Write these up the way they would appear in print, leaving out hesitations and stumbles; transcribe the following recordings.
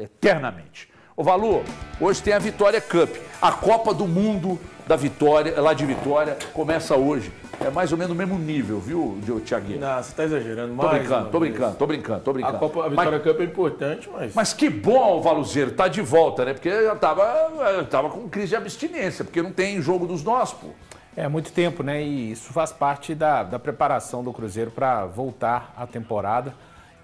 eternamente. Ô Valu, hoje tem a Vitória Cup, a Copa do Mundo da Vitória, lá de Vitória, começa hoje. É mais ou menos o mesmo nível, viu, Thiaguinho? Não, você tá exagerando. Tô brincando. A Vitória Cup é importante, mas... Mas que bom, Valuzeiro, tá de volta, né? Porque eu tava com crise de abstinência, porque não tem jogo dos nossos, pô. É muito tempo, né? E isso faz parte da preparação do Cruzeiro para voltar à temporada.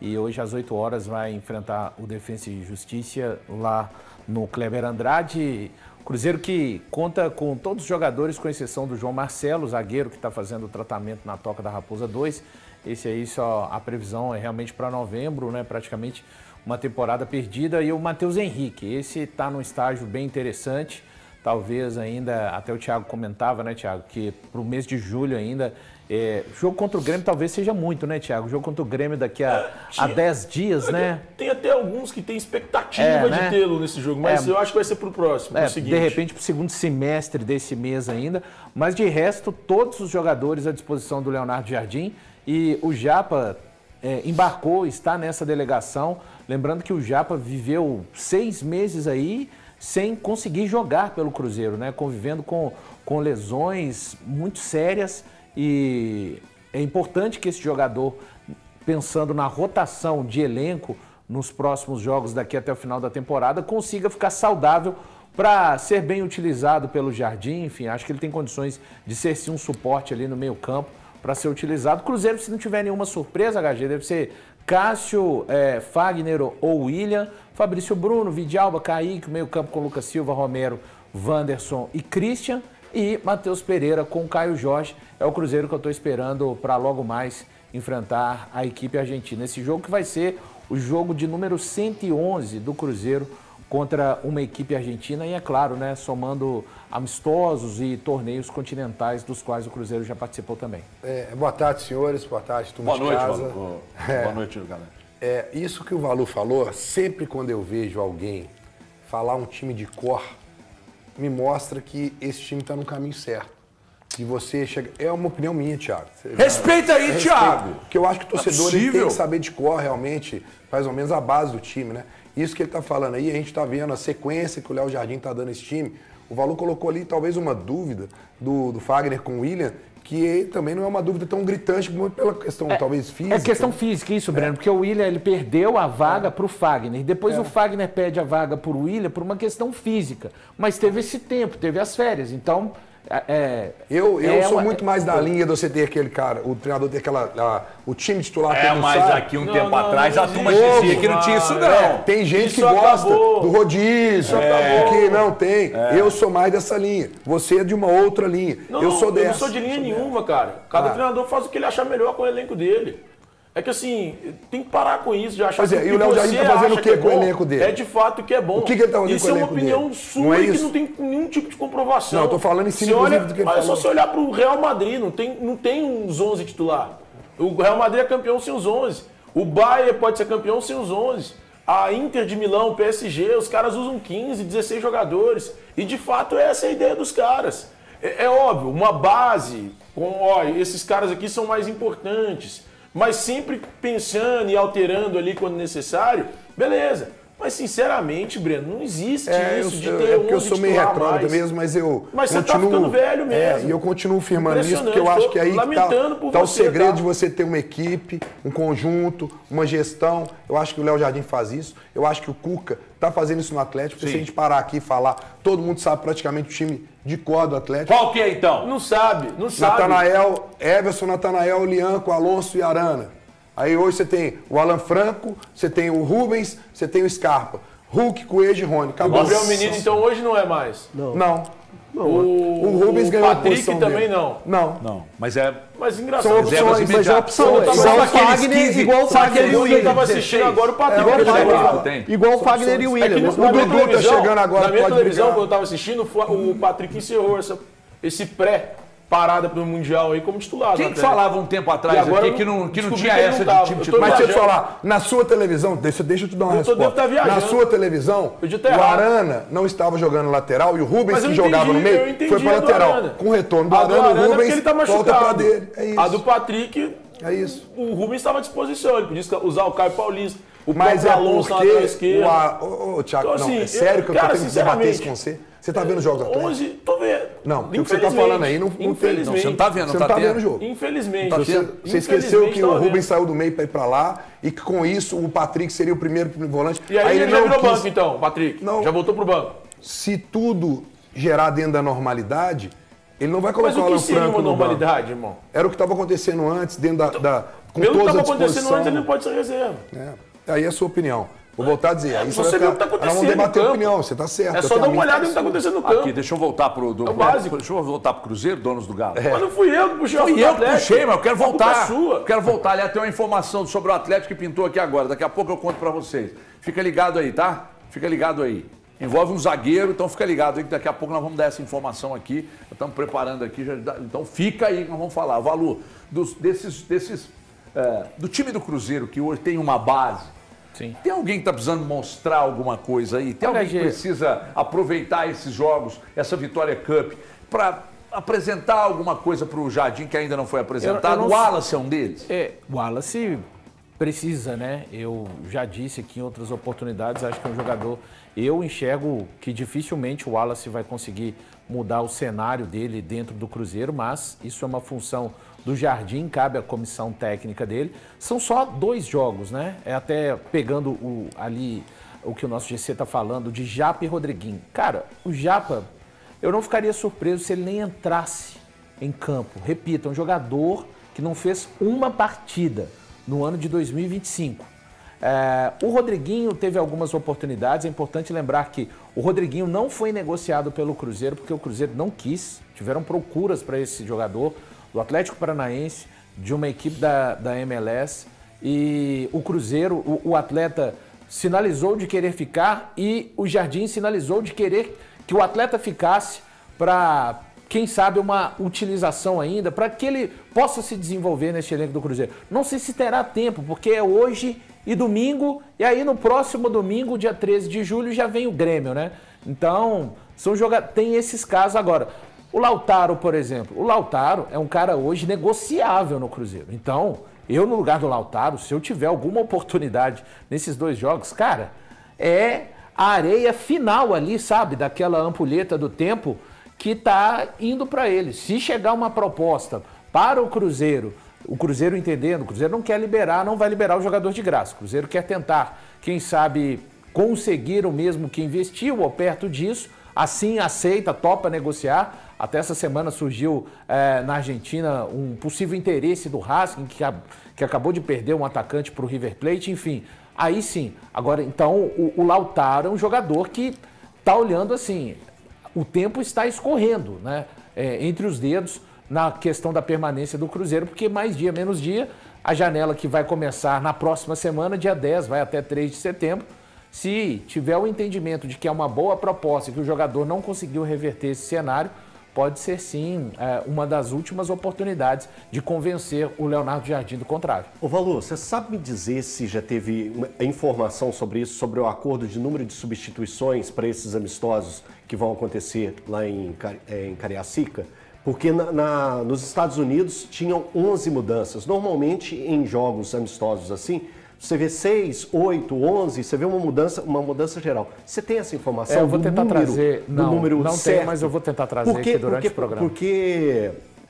E hoje, às 8 horas, vai enfrentar o Defensa e Justiça lá no Kleber Andrade. Cruzeiro que conta com todos os jogadores, com exceção do João Marcelo, zagueiro que está fazendo o tratamento na Toca da Raposa 2. Esse aí, só a previsão é realmente para novembro, né? Praticamente uma temporada perdida. E o Matheus Henrique, esse está num estágio bem interessante. Talvez ainda, até o Thiago comentava, né, Thiago, que para o mês de julho ainda, jogo contra o Grêmio talvez seja muito, né, Thiago? Jogo contra o Grêmio daqui a 10 dias, né? Tem até alguns que têm expectativa de tê-lo nesse jogo, mas eu acho que vai ser para o próximo, pro seguinte. De repente, para o segundo semestre desse mês ainda, mas de resto, todos os jogadores à disposição do Leonardo Jardim, e o Japa embarcou, está nessa delegação, lembrando que o Japa viveu 6 meses aí, sem conseguir jogar pelo Cruzeiro, né? Convivendo com lesões muito sérias, e é importante que esse jogador, pensando na rotação de elenco nos próximos jogos daqui até o final da temporada, consiga ficar saudável para ser bem utilizado pelo Jardim. Enfim, acho que ele tem condições de ser sim um suporte ali no meio campo para ser utilizado. Cruzeiro, se não tiver nenhuma surpresa, HG, deve ser Cássio, Fagner ou William, Fabrício Bruno, Vidalba, Kaique, meio campo com Lucas Silva, Romero, Wanderson e Christian, e Matheus Pereira com Caio Jorge. É o Cruzeiro que eu estou esperando para logo mais enfrentar a equipe argentina. Esse jogo que vai ser o jogo de número 111 do Cruzeiro contra uma equipe argentina, e é claro, né, somando amistosos e torneios continentais dos quais o Cruzeiro já participou também. Boa tarde, senhores. Boa tarde, turma de casa. Boa noite, galera. Isso que o Valu falou, sempre quando eu vejo alguém falar um time de cor, me mostra que esse time está no caminho certo. E você chega... É uma opinião minha, Thiago. Respeita aí, Thiago! Porque eu acho que o torcedor ele tem que saber de cor realmente, mais ou menos a base do time, né? Isso que ele está falando aí, a gente está vendo a sequência que o Léo Jardim está dando esse time. O Valu colocou ali talvez uma dúvida do Fagner com o William, que também não é uma dúvida tão gritante, muito pela questão talvez física. É questão física isso, Breno, porque o William ele perdeu a vaga para o Fagner. Depois o Fagner pede a vaga para o William por uma questão física. Mas teve esse tempo, teve as férias, então... Eu sou muito mais da linha de você ter aquele cara, o treinador ter o time titular. Mas aqui um tempo atrás a turma dizia que não tinha isso não. Tem gente que gosta do rodízio, que não tem. Eu sou mais dessa linha. Você é de uma outra linha. Eu sou dessa. Eu não sou de linha nenhuma, cara. Cada treinador faz o que ele achar melhor com o elenco dele. É que assim, tem que parar com isso de achar que e o Léo Jardim tá fazendo o que com o elenco dele? É de fato que é bom. O que ele tá fazendo com o elenco dele? Isso é uma opinião sua e que não tem nenhum tipo de comprovação. Não, eu tô falando em cima do que ele falou. Mas é só você olhar pro Real Madrid, não tem uns 11 titular. O Real Madrid é campeão sem os 11. O Bayern pode ser campeão sem os 11. A Inter de Milão, o PSG, os caras usam 15, 16 jogadores. E de fato essa é a ideia dos caras. É óbvio, uma base esses caras aqui são mais importantes. Mas sempre pensando e alterando ali quando necessário, beleza. Mas, sinceramente, Breno, não existe isso de ter porque eu sou meio retrógrado mesmo, mas eu Mas você tá ficando velho mesmo. E eu continuo firmando isso, porque eu acho que aí tá o segredo de você ter uma equipe, um conjunto, uma gestão. Eu acho que o Léo Jardim faz isso. Eu acho que o Cuca tá fazendo isso no Atlético. Porque se a gente parar aqui e falar, todo mundo sabe praticamente o time de cor do Atlético. Qual que é, então? Não sabe. Everson, Natanael, Lianco, Alonso e Arana. Aí hoje você tem o Alan Franco, você tem o Rubens, você tem o Scarpa. Hulk, Coelho e Rony. O Gabriel Menino, então, hoje não é mais? Não. O Rubens ganhou a posição Patrick também dele. Não. Mas engraçado. São opções, mas é opção. Igual o Fagner e o William. Eu tava assistindo agora o Patrick. Igual o Fagner e o William. O Dudu tá chegando agora. Na minha televisão, quando eu tava assistindo, o Patrick encerrou esse pré-parada pro Mundial aí como titular. Quem que falava um tempo atrás aqui que não tinha essa de time titular? Mas deixa eu te falar, na sua televisão, deixa eu te dar uma resposta. Na sua televisão, o Arana não estava jogando lateral e o Rubens, que jogava no meio, foi para lateral. Com o retorno do Arana, o Rubens volta para dele. É isso. A do Patrick, é isso. O Rubens estava à disposição, ele podia usar o Caio Paulista. Mas é Alonso porque na esquerda. Thiago, Então, assim, não, é sério que eu tô cara, tendo que debater isso sinceramente, com você? Você tá vendo os jogos do Atlético? Hoje, tô vendo. Não, o que você tá falando aí não tem. Infelizmente. Você não tá vendo, Você não tá vendo o jogo. Infelizmente. Você esqueceu que o Rubens saiu do meio para ir para lá e que com isso o Patrick seria o primeiro volante. E aí ele já virou banco, então, Patrick? Não. Já voltou pro banco? Se tudo gerar dentro da normalidade, ele não vai colocar Mas o o que Alan seria Franco uma no banco. normalidade, irmão? Era o que estava acontecendo antes, dentro com Pelo que toda a estava acontecendo disposição. antes, ele não pode ser reserva. Aí é a sua opinião. Vou voltar a dizer. Aí Você viu o que tá nós acontecendo vamos debater no a campo. opinião, você tá certo. É só dar uma olhada no que está acontecendo no campo. Aqui, deixa eu voltar pro É o básico. Deixa eu voltar pro Cruzeiro, donos do Galo. Mas não fui eu que puxei o Fui assunto eu do que Atlético. puxei, mas eu quero A culpa voltar. é sua. Quero voltar. Aliás, tem uma informação sobre o Atlético que pintou aqui agora. Daqui a pouco eu conto pra vocês. Fica ligado aí, tá? Fica ligado aí. Envolve um zagueiro, então fica ligado aí que daqui a pouco nós vamos dar essa informação aqui. Estamos preparando aqui, então fica aí que nós vamos falar. Valu, do time do Cruzeiro, que hoje tem uma base. Sim. Tem alguém que está precisando mostrar alguma coisa aí? Tem alguém que precisa aproveitar esses jogos, essa Vitória Cup, para apresentar alguma coisa para o Jardim que ainda não foi apresentado? O Wallace é um deles? O Wallace precisa, né? Eu já disse aqui em outras oportunidades, acho que é um jogador... Eu enxergo que dificilmente o Wallace vai conseguir mudar o cenário dele dentro do Cruzeiro, mas isso é uma função do Jardim, cabe à comissão técnica dele. São só 2 jogos, né? É até pegando ali o que o nosso GC está falando de Japa e Rodriguinho. Cara, o Japa, eu não ficaria surpreso se ele nem entrasse em campo. Repito, é um jogador que não fez uma partida no ano de 2025. O Rodriguinho teve algumas oportunidades. É importante lembrar que o Rodriguinho não foi negociado pelo Cruzeiro porque o Cruzeiro não quis. Tiveram procuras para esse jogador do Atlético Paranaense, de uma equipe da MLS, e o Cruzeiro, o atleta sinalizou de querer ficar e o Jardim sinalizou de querer que o atleta ficasse para, quem sabe, uma utilização ainda, para que ele possa se desenvolver neste elenco do Cruzeiro. Não sei se terá tempo, porque é hoje e domingo, e aí no próximo domingo, dia 13 de julho, já vem o Grêmio, né? Então, tem esses casos agora. O Lautaro, por exemplo, o Lautaro é um cara hoje negociável no Cruzeiro. Então, eu no lugar do Lautaro, se eu tiver alguma oportunidade nesses 2 jogos, cara, é a areia final ali, sabe? Daquela ampulheta do tempo que tá indo para ele. Se chegar uma proposta para o Cruzeiro entendendo, o Cruzeiro não quer liberar, não vai liberar o jogador de graça. O Cruzeiro quer tentar, quem sabe, conseguir o mesmo que investiu ou perto disso, assim aceita, topa negociar. Até essa semana surgiu na Argentina um possível interesse do Racing, que acabou de perder um atacante para o River Plate, enfim. Aí sim. Agora, então, o Lautaro é um jogador que está olhando assim, o tempo está escorrendo, né, entre os dedos na questão da permanência do Cruzeiro, porque mais dia, menos dia, a janela que vai começar na próxima semana, dia 10, vai até 3 de setembro, se tiver o entendimento de que é uma boa proposta e que o jogador não conseguiu reverter esse cenário, pode ser sim uma das últimas oportunidades de convencer o Leonardo Jardim do contrário. Ô Valu, você sabe me dizer se já teve informação sobre isso, sobre o acordo de número de substituições para esses amistosos que vão acontecer lá em Cariacica? Porque nos Estados Unidos tinham 11 mudanças. Normalmente em jogos amistosos assim, você vê 6, 8, 11, você vê uma mudança geral. Você tem essa informação? Eu vou tentar trazer. Não certo? Tem, mas eu vou tentar trazer aqui durante o programa.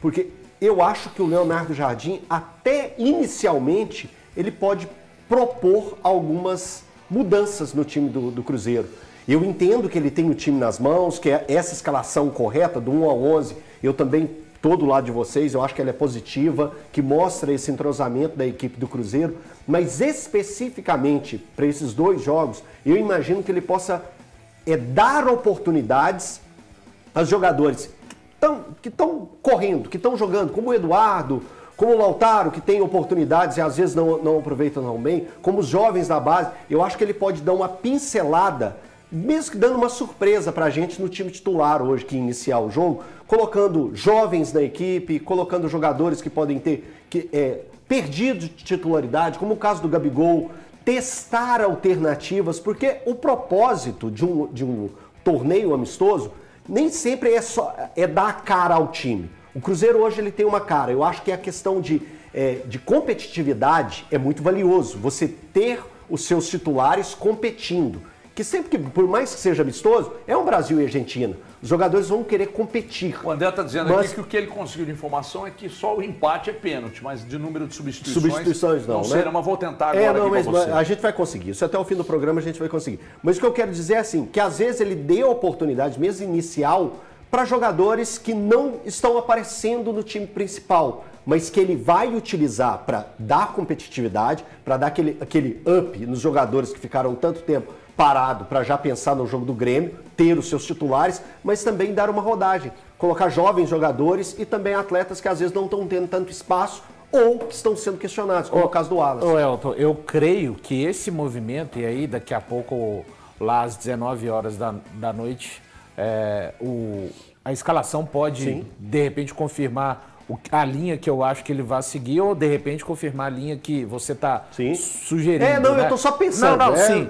Porque eu acho que o Leonardo Jardim, até inicialmente, ele pode propor algumas mudanças no time do Cruzeiro. Eu entendo que ele tem o time nas mãos, que é essa escalação correta, do 1 ao 11, eu também estou do lado de vocês, eu acho que ela é positiva, que mostra esse entrosamento da equipe do Cruzeiro, mas especificamente para esses 2 jogos, eu imagino que ele possa dar oportunidades aos jogadores que estão correndo, que estão jogando, como o Eduardo, como o Lautaro, que tem oportunidades e às vezes não aproveitam tão bem, como os jovens da base. Eu acho que ele pode dar uma pincelada, mesmo que dando uma surpresa para a gente no time titular hoje, que iniciar o jogo, colocando jovens na equipe, colocando jogadores que podem ter perdido de titularidade, como o caso do Gabigol, testar alternativas, porque o propósito de um torneio amistoso nem sempre é dar a cara ao time. O Cruzeiro hoje ele tem uma cara. Eu acho que a questão de competitividade é muito valioso. Você ter os seus titulares competindo. Que sempre que, por mais que seja amistoso, é um Brasil e Argentina. Os jogadores vão querer competir. O André está dizendo aqui que o que ele conseguiu de informação é que só o empate é pênalti, mas de número de substituições não, né? será, mas vou tentar agora aqui mas pra você. A gente vai conseguir. Isso até o fim do programa a gente vai conseguir. Mas o que eu quero dizer é assim, que às vezes ele deu oportunidade, mesmo inicial, para jogadores que não estão aparecendo no time principal, mas que ele vai utilizar para dar competitividade, para dar aquele up nos jogadores que ficaram tanto tempo parado para já pensar no jogo do Grêmio, ter os seus titulares, mas também dar uma rodagem, colocar jovens jogadores e também atletas que às vezes não estão tendo tanto espaço ou que estão sendo questionados, como é o caso do Wallace. Ô Elton, eu creio que esse movimento, e aí daqui a pouco, lá às 19 horas da noite, a escalação pode, Sim. de repente, confirmar a linha que eu acho que ele vai seguir ou, de repente, confirmar a linha que você está sugerindo. Não, né? eu estou só pensando. Não, sim.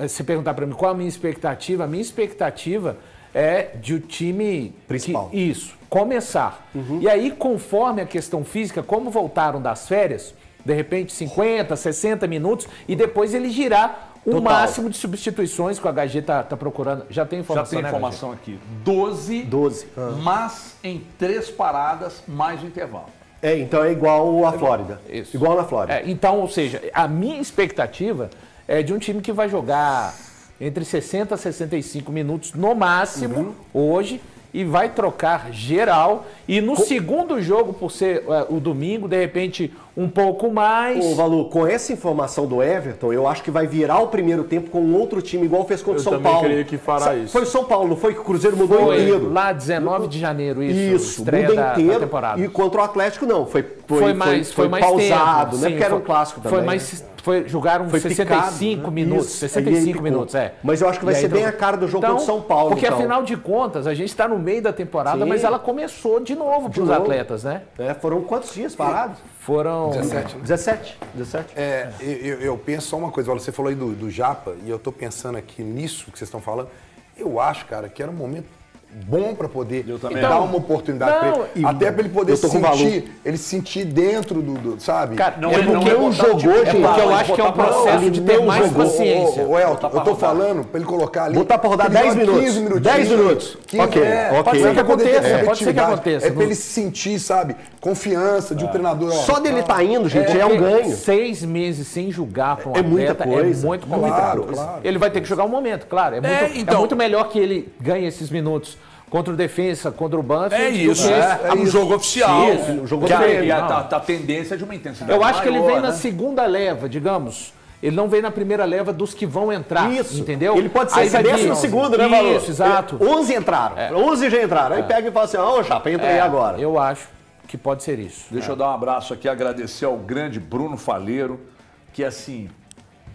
Se perguntar para mim qual a minha expectativa é de o time... Principal. Começar. E aí, conforme a questão física, como voltaram das férias, de repente 50, 60 minutos, e depois ele girar o máximo de substituições que o HG está procurando. Já tem informação, Já tem informação aqui. 12. Mas em 3 paradas mais o intervalo. Então é igual à Flórida. Isso. Igual na Flórida. Então, ou seja, a minha expectativa é de um time que vai jogar entre 60 a 65 minutos no máximo hoje e vai trocar geral. E no segundo jogo, por ser o domingo, de repente um pouco mais. Ô, Valu, com essa informação do Everton, eu acho que vai virar o primeiro tempo com um outro time, igual fez contra o São Paulo. Eu também creio que fará isso. Foi o São Paulo, não foi que o Cruzeiro mudou inteiro? Lá 19 de janeiro, Isso, estreia muda da inteiro. temporada. E contra o Atlético não, foi mais pausado, tempo, né? sim, Porque era um clássico também. Jogaram Foi 65 picado, né? minutos, Isso, 65 minutos, Mas eu acho que vai ser bem a cara do jogo contra o São Paulo. Porque então. afinal de contas, a gente está no meio da temporada, Sim. mas ela começou de novo para os atletas, né? Foram quantos dias parados? Foram 17, né? 17. Eu penso só uma coisa, você falou aí do Japa, e eu tô pensando aqui nisso que vocês estão falando. Eu acho, cara, que era um momento bom para poder dar uma oportunidade para ele. Até para ele poder se sentir dentro do sabe? Cara, porque não jogou, gente. Porque eu acho que é um processo de ter mais paciência. O Elton, eu tô falando para ele colocar ali. Botar para rodar 10 minutos. 15 minutinhos. 10 minutos. Ok. Pode ser que aconteça. Pode ser que aconteça. É para ele se sentir, sabe, confiança de um treinador. Só dele tá indo, gente, é um ganho. 6 meses sem jogar para um atleta muita coisa. é muito complicado. Claro. Ele vai ter que jogar um momento, claro. É muito melhor que ele ganhe esses minutos contra o Defensa, contra o Banfield. É isso, um jogo oficial. Um jogo E a tendência é de uma intensidade Eu acho que ele vem maior, na né? segunda leva, digamos. Ele não vem na primeira leva dos que vão entrar, entendeu? Ele pode ser Aí esse 12º, né, Valor? Isso, exato. 11 entraram, 11 já entraram. Aí pega e fala assim, Japa, entra aí agora. Eu acho que pode ser isso. Deixa eu dar um abraço aqui, agradecer ao grande Bruno Faleiro, que assim,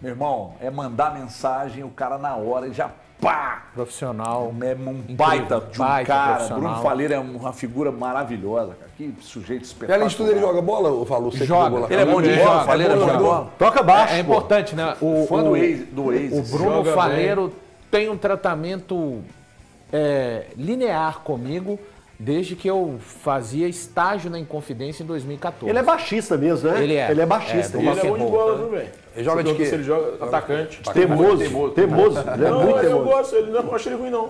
meu irmão, é mandar mensagem, o cara na hora e já pá! Profissional. É um baita de um cara. profissional. Bruno Faleiro é uma figura maravilhosa, cara. Que sujeito espetacular. Além de tudo, ele joga bola, ou falou? Joga. Ele é bom de bola, Faleiro é bom de bola. Toca baixo. É importante, né? Fã do ex. O Bruno Faleiro tem um tratamento linear comigo desde que eu fazia estágio na Inconfidência em 2014. Ele é baixista mesmo, né? Ele é. Ele é baixista. E ele é bom de bola, viu, velho? Ele joga de quê? Ele joga atacante. Teimoso. Ele é muito Eu teimoso. gosto, eu não acho ele ruim, não.